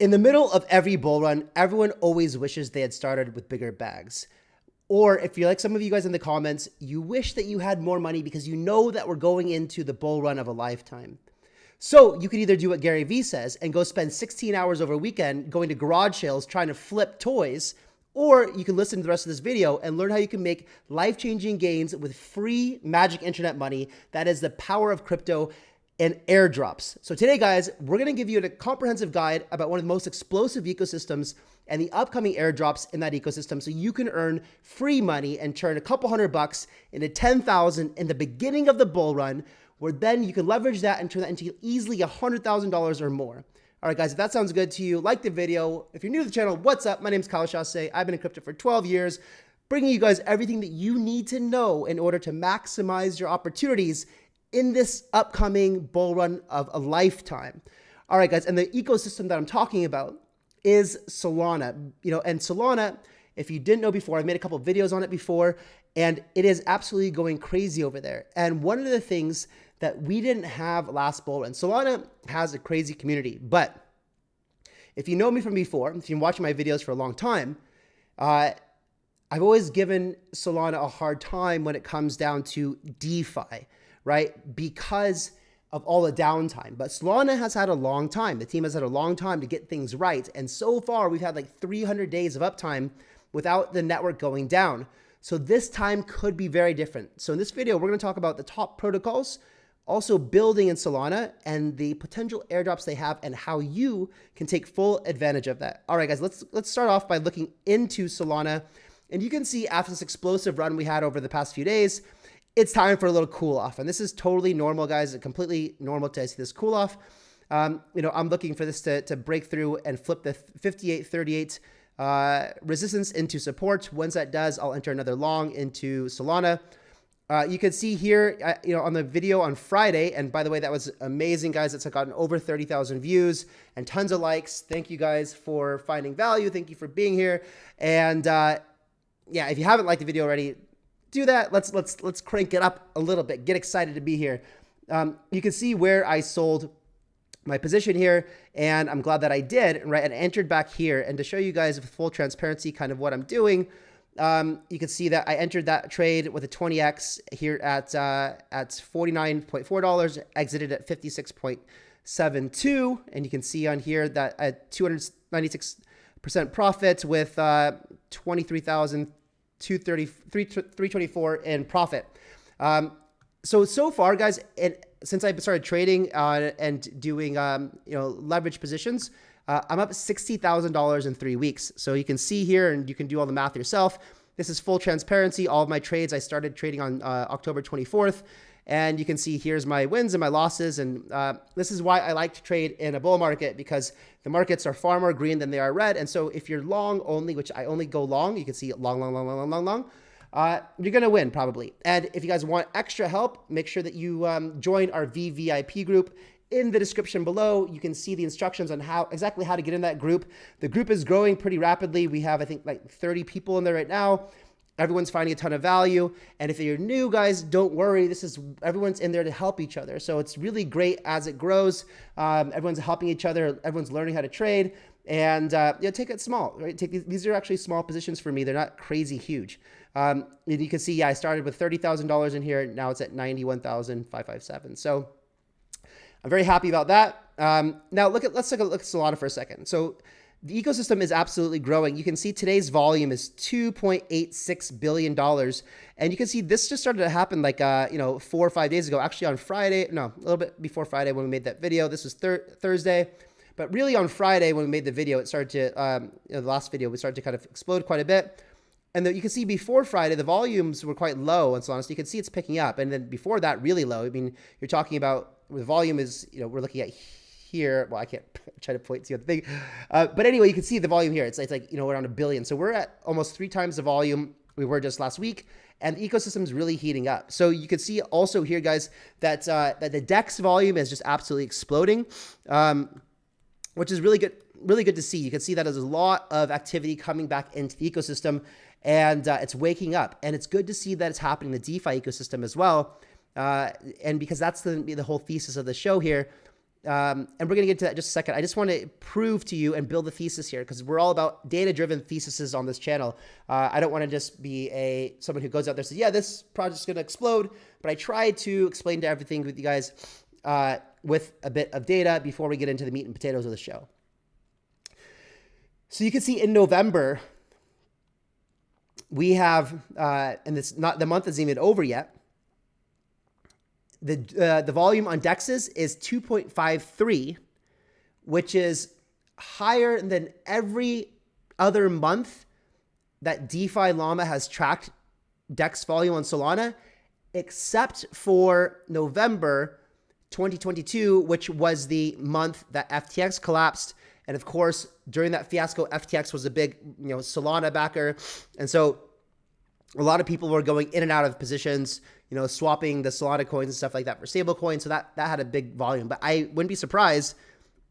In the middle of every bull run, everyone always wishes they had started with bigger bags. Or if you're like some of you guys in the comments, you wish that you had more money because you know that we're going into the bull run of a lifetime. So you could either do what Gary Vee says and go spend 16 hours over a weekend going to garage sales trying to flip toys, or you can listen to the rest of this video and learn how you can make life-changing gains with free magic internet money. That is the power of crypto and airdrops. So today, guys, we're going to give you a comprehensive guide about one of the most explosive ecosystems and the upcoming airdrops in that ecosystem, so you can earn free money and turn a couple $100 into 10,000 in the beginning of the bull run, where then you can leverage that and turn that into easily $100,000 or more. All right, guys, if that sounds good to you, like the video. If you're new to the channel, what's up? My name is Chasse. I've been in crypto for 12 years, bringing you guys everything that you need to know in order to maximize your opportunities in this upcoming bull run of a lifetime. All right, guys, and the ecosystem that I'm talking about is Solana. And Solana, if you didn't know before, I've made a couple of videos on it before, and it is absolutely going crazy over there. And one of the things that we didn't have last bull run, Solana has a crazy community, but if you know me from before, if you've been watching my videos for a long time, I've always given Solana a hard time when it comes down to DeFi, right? Because of all the downtime. But Solana has had a long time. The team has had a long time to get things right. And so far, we've had like 300 days of uptime without the network going down. So this time could be very different. So in this video, we're going to talk about the top protocols, also building in Solana, and the potential airdrops they have and how you can take full advantage of that. All right, guys, let's start off by looking into Solana. And you can see after this explosive run we had over the past few days, it's time for a little cool off. And this is totally normal, guys. It's completely normal to see this cool off. I'm looking for this to break through and flip the 5838 resistance into support. Once that does, I'll enter another long into Solana. You can see here, on the video on Friday, and by the way, that was amazing, guys. It's gotten over 30,000 views and tons of likes. Thank you guys for finding value. Thank you for being here. And yeah, if you haven't liked the video already, do that. Let's crank it up a little bit. Get excited to be here. You can see where I sold my position here, and I'm glad that I did, right? And entered back here. And to show you guys with full transparency kind of what I'm doing, you can see that I entered that trade with a 20x here at $49.4, exited at 56.72, and you can see on here that at 296% profit with 324 in profit. So far, guys, since I started trading and doing leverage positions, I'm up $60,000 in 3 weeks. So you can see here, and you can do all the math yourself. This is full transparency. All of my trades, I started trading on October 24th. And you can see here's my wins and my losses. And this is why I like to trade in a bull market, because the markets are far more green than they are red. And so if you're long only, which I only go long, you can see long, you're going to win probably. And if you guys want extra help, make sure that you join our VVIP group. In the description below, you can see the instructions on exactly how to get in that group. The group is growing pretty rapidly. We have, I think, like 30 people in there right now. Everyone's finding a ton of value. And if you're new, guys, don't worry. Everyone's in there to help each other. So it's really great as it grows. Everyone's helping each other. Everyone's learning how to trade. And take it small, right? These are actually small positions for me. They're not crazy huge. You can see, I started with $30,000 in here. Now it's at $91,557. So I'm very happy about that. Now let's take a look at Solana for a second. So the ecosystem is absolutely growing. You can see today's volume is $2.86 billion. And you can see this just started to happen like, 4 or 5 days ago, actually on Friday, a little bit before Friday when we made that video. This was Thursday, but really on Friday when we made the video, it started to, the last video, we started to kind of explode quite a bit. And you can see before Friday, the volumes were quite low on Solana. So you can see it's picking up. And then before that, really low. I mean, you're talking about the volume is, we're looking at here. Well, I can't try to point to the thing. But anyway, you can see the volume here. It's like, around 1 billion. So we're at almost 3 times the volume we were just last week. And the ecosystem is really heating up. So you can see also here, guys, that the DEX volume is just absolutely exploding, which is really good to see. You can see that there's a lot of activity coming back into the ecosystem, and it's waking up. And it's good to see that it's happening in the DeFi ecosystem as well. And because that's the whole thesis of the show here, And we're going to get to that in just a second. I just want to prove to you and build a thesis here because we're all about data-driven theses on this channel. I don't want to just be someone who goes out there and says, yeah, this project's going to explode. But I try to explain to everything with you guys with a bit of data before we get into the meat and potatoes of the show. So you can see in November, we have, and it's not, the month isn't even over yet. The volume on DEXs is 2.53, which is higher than every other month that DeFi Llama has tracked DEX volume on Solana, except for November 2022, which was the month that FTX collapsed. And of course, during that fiasco, FTX was a big, Solana backer. And so a lot of people were going in and out of positions, swapping the Solana coins and stuff like that for stable coins. So that had a big volume. But I wouldn't be surprised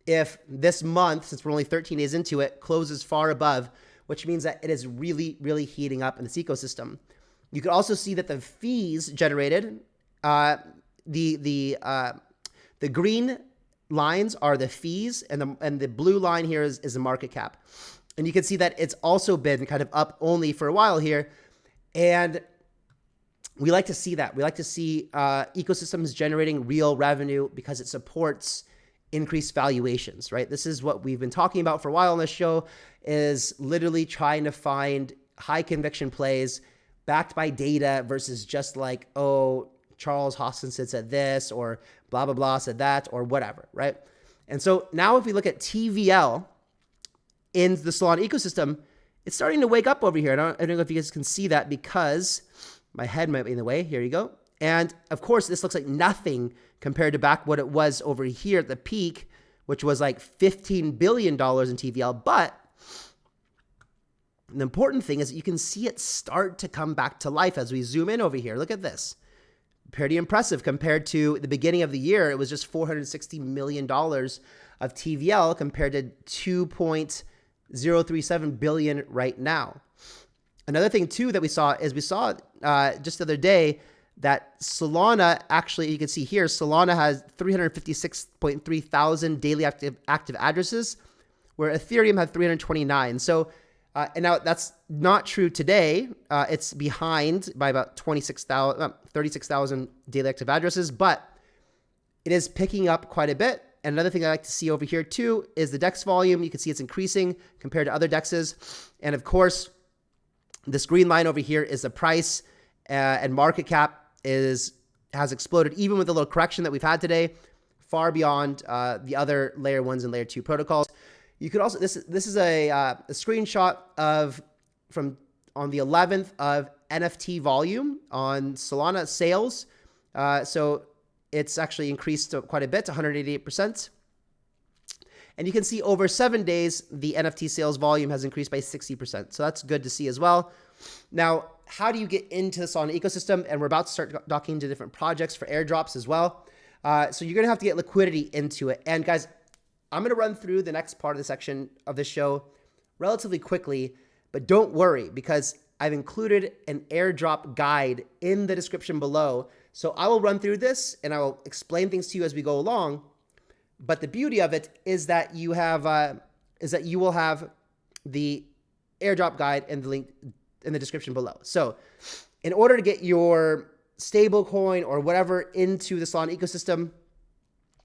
if this month, since we're only 13 days into it, closes far above, which means that it is really, really heating up in this ecosystem. You could also see that the fees generated, the green lines are the fees, and the blue line here is the market cap. And you can see that it's also been kind of up only for a while here. And we like to see that. We like to see ecosystems generating real revenue because it supports increased valuations, right? This is what we've been talking about for a while on this show, is literally trying to find high conviction plays backed by data versus just like, oh, Charles Hoskinson said this, or blah, blah, blah said that, or whatever, right? And so now if we look at TVL in the Solana ecosystem, it's starting to wake up over here. I don't know if you guys can see that because my head might be in the way. Here you go. And of course, this looks like nothing compared to back what it was over here at the peak, which was like $15 billion in TVL. But the important thing is that you can see it start to come back to life as we zoom in over here. Look at this. Pretty impressive compared to the beginning of the year. It was just $460 million of TVL compared to 2.037 billion right now. Another thing too that we saw is just the other day that Solana, actually, you can see here, Solana has 356.3 thousand daily active addresses, where Ethereum had 329. So, and now that's not true today. It's behind by about 36,000 daily active addresses, but it is picking up quite a bit. And another thing I like to see over here too is the DEX volume. You can see it's increasing compared to other DEXs. And of course, this green line over here is the price, and market cap has exploded, even with the little correction that we've had today, far beyond the other layer 1s and layer 2 protocols. You could also, this is a screenshot on the 11th of NFT volume on Solana sales. So it's actually increased quite a bit, 188%. And you can see over 7 days, the NFT sales volume has increased by 60%. So that's good to see as well. Now, how do you get into the Solana ecosystem? And we're about to start talking to different projects for airdrops as well. So you're going to have to get liquidity into it. And guys, I'm going to run through the next part of the section of this show relatively quickly, but don't worry because I've included an airdrop guide in the description below. So I will run through this and I will explain things to you as we go along. But the beauty of it is that you will have the airdrop guide and the link in the description below. So in order to get your stable coin or whatever into the Solana ecosystem,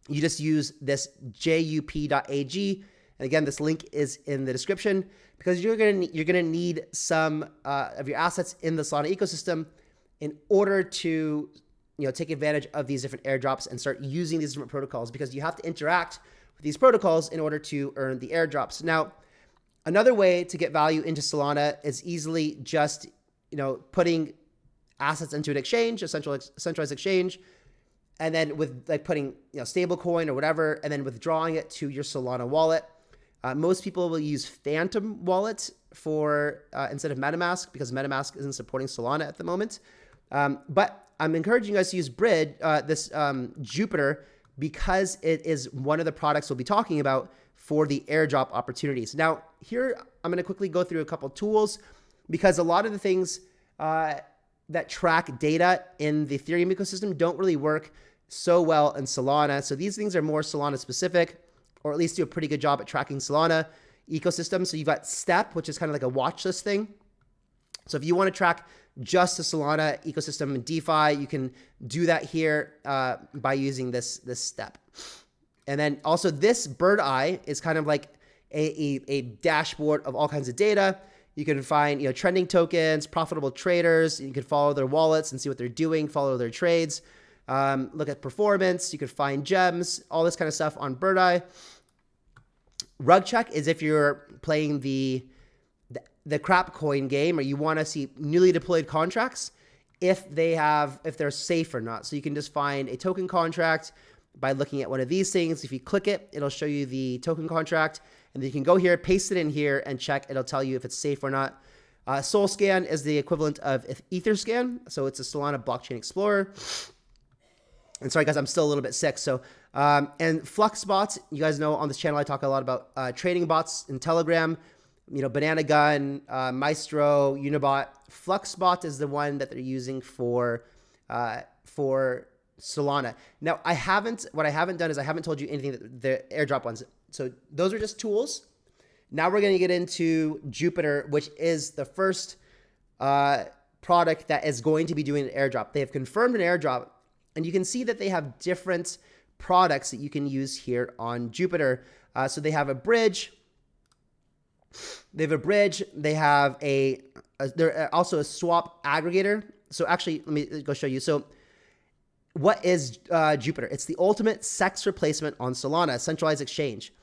you just use this jup.ag. And again, this link is in the description because you're gonna need some of your assets in the Solana ecosystem in order to take advantage of these different airdrops and start using these different protocols, because you have to interact with these protocols in order to earn the airdrops. Now, another way to get value into Solana is easily just putting assets into an exchange, a centralized exchange, and then with like putting stable coin or whatever, and then withdrawing it to your Solana wallet. Most people will use Phantom Wallet for instead of MetaMask, because MetaMask isn't supporting Solana at the moment. But I'm encouraging you guys to use this Jupiter, because it is one of the products we'll be talking about for the airdrop opportunities. Now, here I'm going to quickly go through a couple tools, because a lot of the things that track data in the Ethereum ecosystem don't really work so well in Solana. So these things are more Solana specific, or at least do a pretty good job at tracking Solana ecosystem. So you've got Step, which is kind of like a watch list thing. So if you want to track just the Solana ecosystem and DeFi, you can do that here by using this Step. And then also this Bird Eye is kind of like a dashboard of all kinds of data. You can find, trending tokens, profitable traders. You can follow their wallets and see what they're doing, follow their trades, look at performance. You could find gems, all this kind of stuff on Bird Eye. Rug check is if you're playing the crap coin game, or you want to see newly deployed contracts, if they're safe or not. So you can just find a token contract by looking at one of these things. If you click it, it'll show you the token contract, and then you can go here, paste it in here, and check. It'll tell you if it's safe or not. Sol Scan is the equivalent of Etherscan, so it's a Solana Blockchain Explorer. And sorry guys, I'm still a little bit sick. So and Fluxbot, you guys know on this channel I talk a lot about trading bots in Telegram. Banana Gun, Maestro, Unibot. Fluxbot is the one that they're using for Solana. Now, what I haven't done is I haven't told you anything that the airdrop ones. So those are just tools. Now we're going to get into Jupiter, which is the first product that is going to be doing an airdrop. They have confirmed an airdrop, and you can see that they have different products that you can use here on Jupiter. So they have a bridge. They have they're also a swap aggregator. So actually, let me go show you. So what is Jupiter? It's the ultimate sex replacement on Solana, centralized exchange.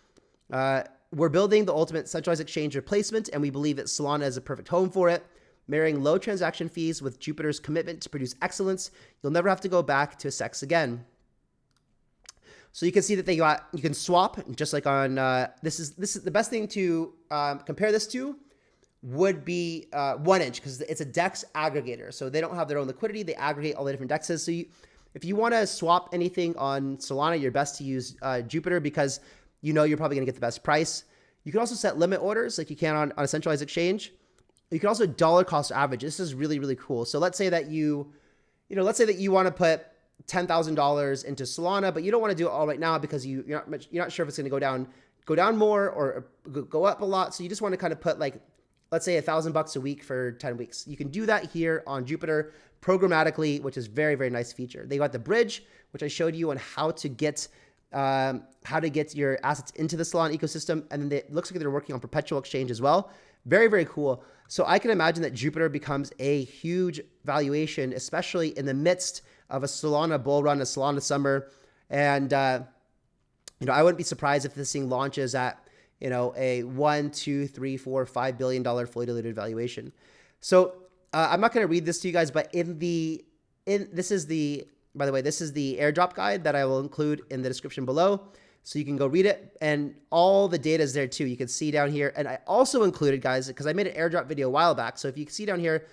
We're building the ultimate centralized exchange replacement, and we believe that Solana is a perfect home for it. Marrying low transaction fees with Jupiter's commitment to produce excellence, you'll never have to go back to a sex again. So you can see that you can swap just like on, this is the best thing to compare this to would be 1inch, because it's a DEX aggregator. So they don't have their own liquidity. They aggregate all the different DEXs. So if you want to swap anything on Solana, you're best to use Jupiter, because you're probably going to get the best price. You can also set limit orders like you can on a centralized exchange. You can also dollar cost average. This is really, really cool. So let's say that you want to put $10,000 into Solana, but you don't want to do it all right now because you're not sure if it's going to go down more or go up a lot. So you just want to kind of put, like, let's say $1,000 a week for 10 weeks. You can do that here on Jupiter programmatically, which is very, very nice feature. They got the bridge, which I showed you on how to get your assets into the Solana ecosystem. And then it looks like they're working on perpetual exchange as well. Very, very cool. So I can imagine that Jupiter becomes a huge valuation, especially in the midst of a Solana bull run, a Solana summer. And, I wouldn't be surprised if this thing launches at, a $1, $2, $3, $4, $5 billion fully diluted valuation. So I'm not going to read this to you guys, but this is the airdrop guide that I will include in the description below. So you can go read it, and all the data is there too. You can see down here. And I also included, guys, because I made an airdrop video a while back. So if you can see down here,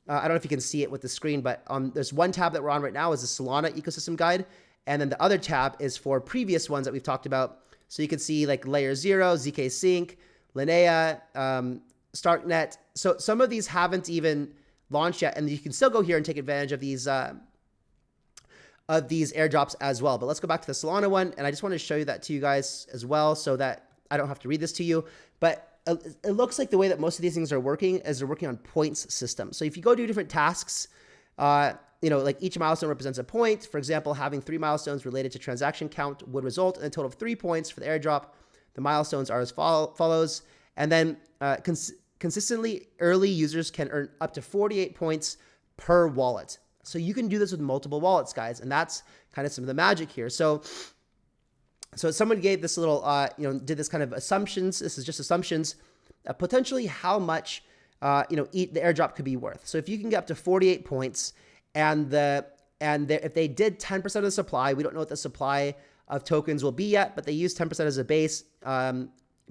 I don't know if you can see it with the screen, but there's one tab that we're on right now is the Solana ecosystem guide. And then the other tab is for previous ones that we've talked about. So you can see like Layer 0, ZK Sync, Linnea, StarkNet. So some of these haven't even launched yet, and you can still go here and take advantage of these airdrops as well. But let's go back to the Solana one, and I just want to show you that to you guys as well so that I don't have to read this to you. But it looks like the way that most of these things are working is they're working on points system. So if you go do different tasks, like each milestone represents a point. For example, having 3 milestones related to transaction count would result in a total of 3 points for the airdrop. The milestones are as follows. And then consistently, early users can earn up to 48 points per wallet. So you can do this with multiple wallets, guys. And that's kind of some of the magic here. So someone gave this little, did this kind of assumptions. This is just assumptions, potentially how much, the airdrop could be worth. So if you can get up to 48 points, and if they did 10% of the supply, we don't know what the supply of tokens will be yet, but they use 10% as a base,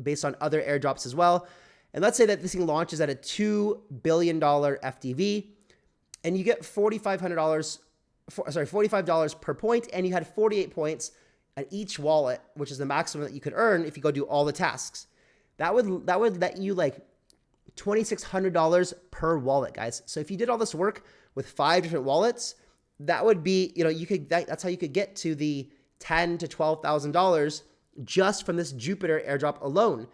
based on other airdrops as well. And let's say that this thing launches at a $2 billion FDV, and you get $45 per point, and you had 48 points at each wallet, which is the maximum that you could earn if you go do all the tasks. That would let you like $2,600 per wallet, guys. So if you did all this work with 5 different wallets, that would be, that's how you could get to the $10,000 to $12,000 just from this Jupiter airdrop alone.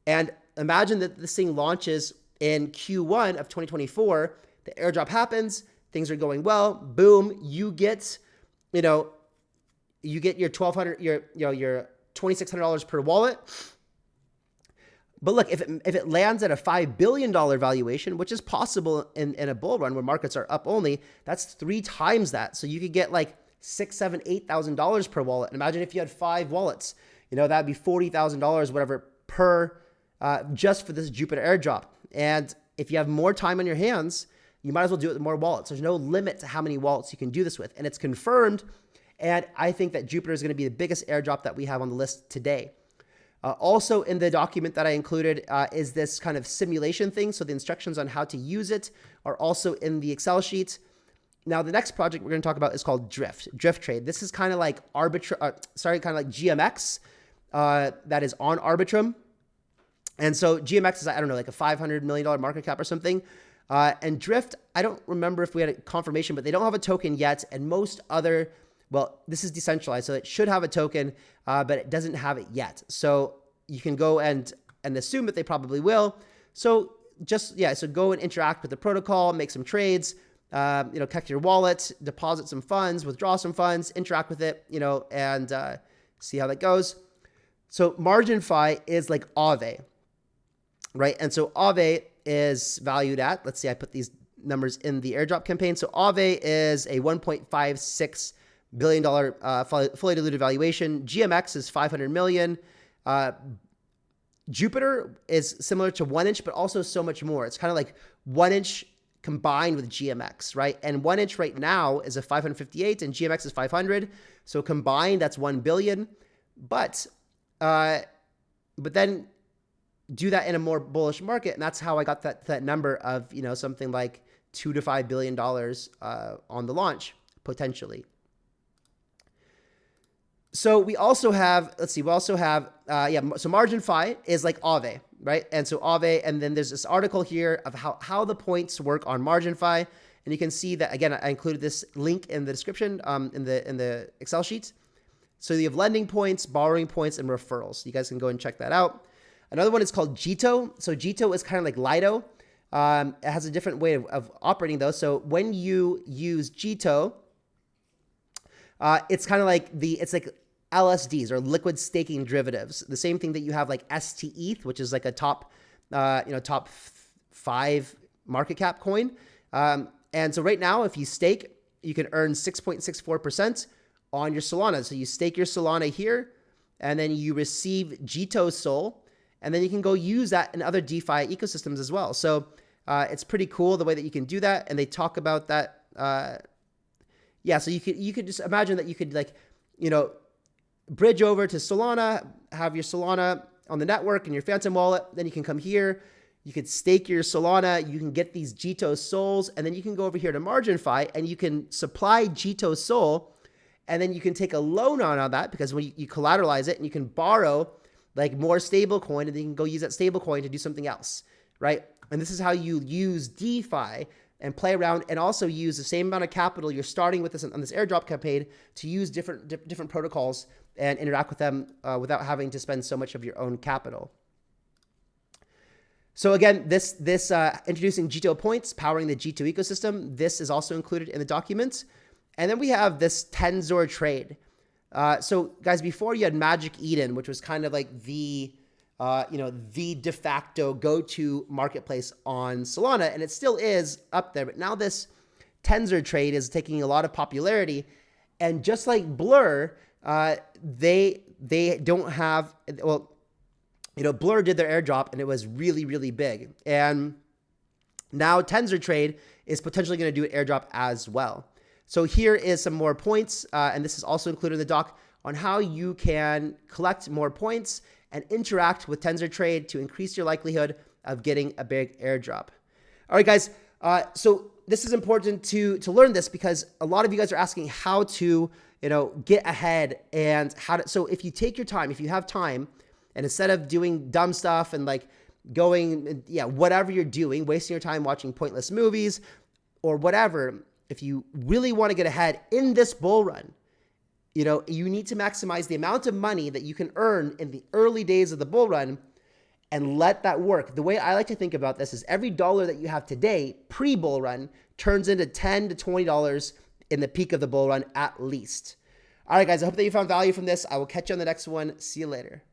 And imagine that this thing launches in Q1 of 2024, the airdrop happens, things are going well, boom, you get your $1,200, your $2,600 per wallet. But look, if it lands at a $5 billion valuation, which is possible in a bull run where markets are up only, that's 3 times that. So you could get like $6,000, $7,000, $8,000 per wallet. And imagine if you had 5 wallets, that'd be $40,000, whatever, per just for this Jupiter airdrop. And if you have more time on your hands, you might as well do it with more wallets. There's no limit to how many wallets you can do this with. And it's confirmed. And I think that Jupiter is going to be the biggest airdrop that we have on the list today. Also in the document that I included is this kind of simulation thing. So the instructions on how to use it are also in the Excel sheet. Now, the next project we're going to talk about is called Drift Trade. This is kind of like kind of like GMX that is on Arbitrum. And so GMX is, I don't know, like a $500 million market cap or something. And Drift, I don't remember if we had a confirmation, but they don't have a token yet. And most other, well, this is decentralized, so it should have a token, but it doesn't have it yet. So you can go and assume that they probably will. So so go and interact with the protocol, make some trades, connect your wallet, deposit some funds, withdraw some funds, interact with it, and see how that goes. So MarginFi is like Aave, right? And so Aave is valued at, let's see, I put these numbers in the airdrop campaign. So Aave is a $1.56 billion fully diluted valuation. GMX is 500 million. Jupiter is similar to 1inch, but also so much more. It's kind of like 1inch combined with GMX, right? And 1inch right now is a 558 and GMX is 500. So combined, that's 1 billion. But then do that in a more bullish market. And that's how I got that number of, something like $2 to $5 billion on the launch, potentially. So we also have, so MarginFi is like Aave, right? And so Aave, and then there's this article here of how the points work on MarginFi. And you can see that, again, I included this link in the description in the Excel sheet. So you have lending points, borrowing points, and referrals. You guys can go and check that out. Another one is called Jito. So Jito is kind of like Lido. It has a different way of operating though. So when you use Jito, it's kind of like it's like LSDs or liquid staking derivatives. The same thing that you have like STETH, which is like a top 5 market cap coin. And so right now, if you stake, you can earn 6.64% on your Solana. So you stake your Solana here, and then you receive JitoSOL, and then you can go use that in other DeFi ecosystems as well. So it's pretty cool the way that you can do that. And they talk about that. So you could just imagine that you could bridge over to Solana, have your Solana on the network in your Phantom wallet. Then you can come here. You could stake your Solana. You can get these JitoSOLs, and then you can go over here to MarginFi, and you can supply JitoSOL, and then you can take a loan on that because when you collateralize it, and you can borrow like more stable coin, and then you can go use that stable coin to do something else, right? And this is how you use DeFi and play around, and also use the same amount of capital you're starting with on this airdrop campaign to use different protocols and interact with them without having to spend so much of your own capital. So again, this introducing Jito Points, powering the Jito ecosystem. This is also included in the document. And then we have this Tensor Trade. So guys, before you had Magic Eden, which was kind of like the de facto go-to marketplace on Solana, and it still is up there. But now this Tensor Trade is taking a lot of popularity, and just like Blur, they don't have, Blur did their airdrop and it was really, really big, and now Tensor Trade is potentially going to do an airdrop as well. So here is some more points, and this is also included in the doc on how you can collect more points and interact with Tensor Trade to increase your likelihood of getting a big airdrop. All right, guys. So this is important to learn this because a lot of you guys are asking how to, get ahead and how to. So if you take your time, if you have time, and instead of doing dumb stuff and like going, whatever you're doing, wasting your time watching pointless movies or whatever, if you really want to get ahead in this bull run, you know, you need to maximize the amount of money that you can earn in the early days of the bull run and let that work. The way I like to think about this is every dollar that you have today, pre-bull run, turns into $10 to $20 in the peak of the bull run at least. All right, guys, I hope that you found value from this. I will catch you on the next one. See you later.